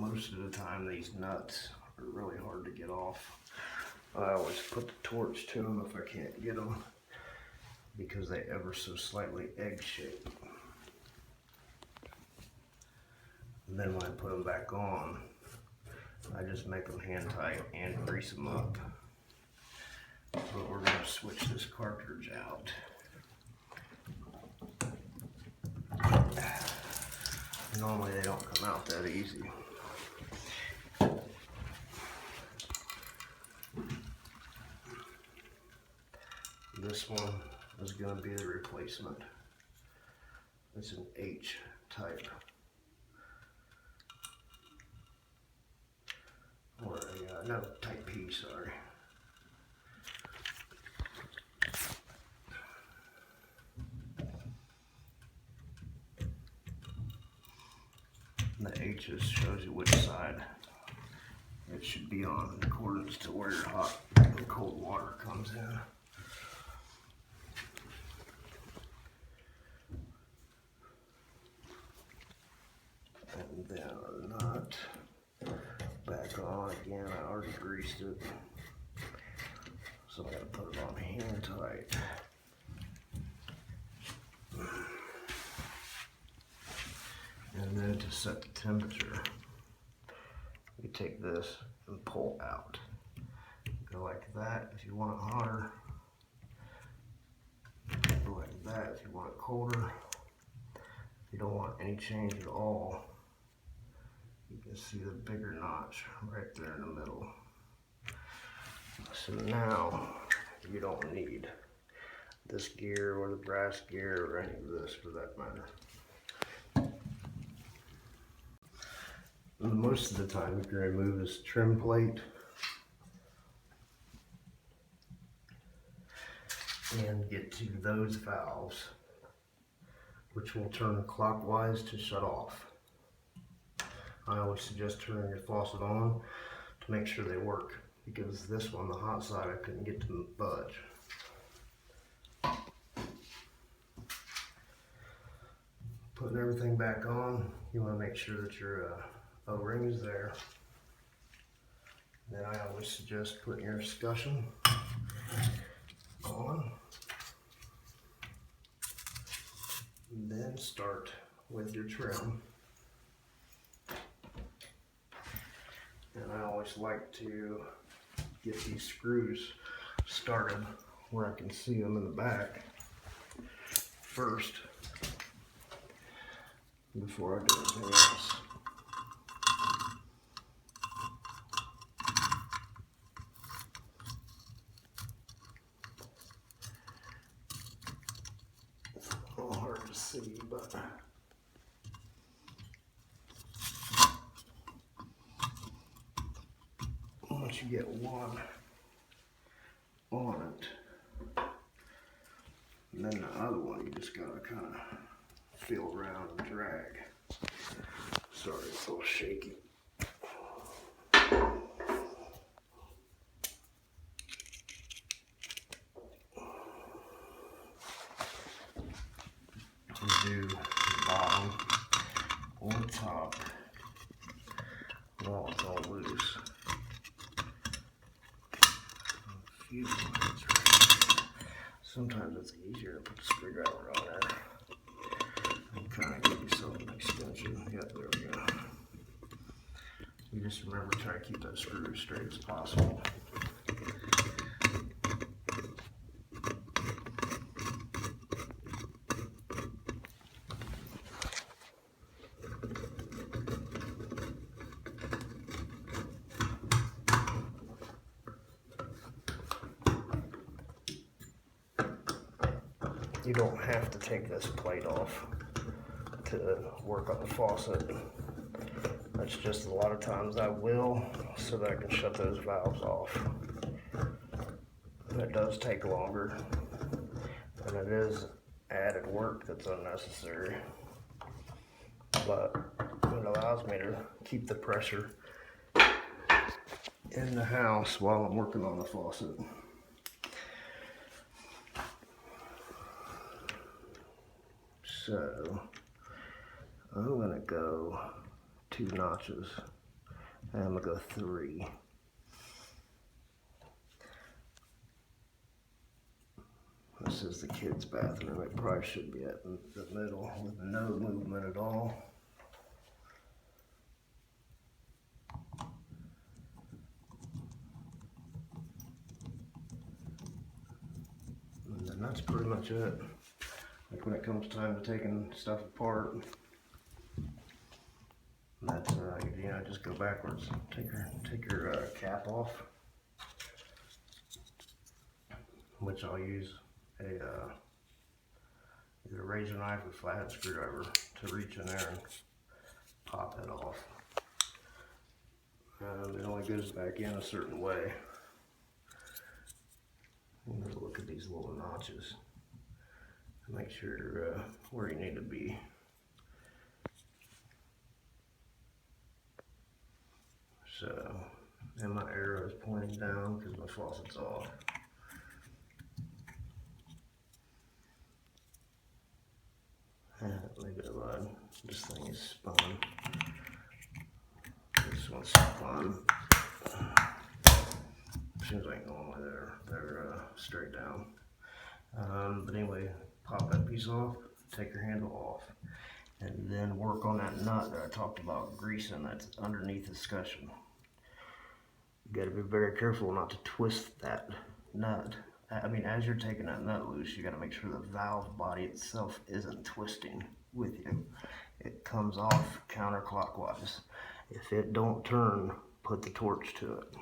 most of the time these nuts are really hard to get off. I always put the torch to them if I can't get them, because they ever so slightly egg-shaped. And then when I put them back on, I just make them hand tight and grease them up. But we're going to switch this cartridge out. Normally they don't come out that easy. This one is going to be the replacement. It's an H type. Or a, no, type P, sorry. The H's shows you which side it should be on in accordance to where your hot and cold water comes in. And then our nut back on again. I already greased it, so I'm going to put it on hand tight. And then to set the temperature, you take this and pull out. Go like that if you want it hotter. Go like that if you want it colder. If you don't want any change at all, you can see the bigger notch right there in the middle. So now you don't need this gear or the brass gear or any of this for that matter. Most of the time, you can remove this trim plate and get to those valves, which will turn clockwise to shut off. I always suggest turning your faucet on to make sure they work, because this one, the hot side, I couldn't get to budge. Putting everything back on, you want to make sure that your O-ring is there. Then I always suggest putting your escutcheon on. And then start with your trim. And I always like to get these screws started where I can see them in the back first before I do anything else. It's a little hard to see, but once you get one on it, and then the other one you just gotta kind of feel around and drag. Sorry, it's a little shaky. Do the bottom or the top while it's all loose. A few lines right. Sometimes it's easier to put the screwdriver on there and kind of give yourself an extension. Yep, there we go. You just remember to try to keep that screw as straight as possible. You don't have to take this plate off to work on the faucet. That's just a lot of times I will, so that I can shut those valves off. And it does take longer, and it is added work that's unnecessary. But it allows me to keep the pressure in the house while I'm working on the faucet. So I'm gonna go 2 notches And I'm gonna go 3. This is the kids' bathroom. It probably should be at the middle with no movement at all. And then that's pretty much it. Like when it comes time to taking stuff apart, that's you know, just go backwards. Take your cap off, which I'll use either a razor knife or flathead screwdriver to reach in there and pop it off. It only goes back in a certain way. Look at these little notches. Make sure you're where you need to be. So, and my arrow is pointing down because my faucet's off. Maybe this thing is spun. This one's spun. Seems like normally they're straight down. But anyway, pop that piece off, take your handle off, and then work on that nut that I talked about greasing that's underneath the scutcheon. You got to be very careful not to twist that nut. I mean, as you're taking that nut loose, you got to make sure the valve body itself isn't twisting with you. It comes off counterclockwise. If it don't turn, put the torch to it.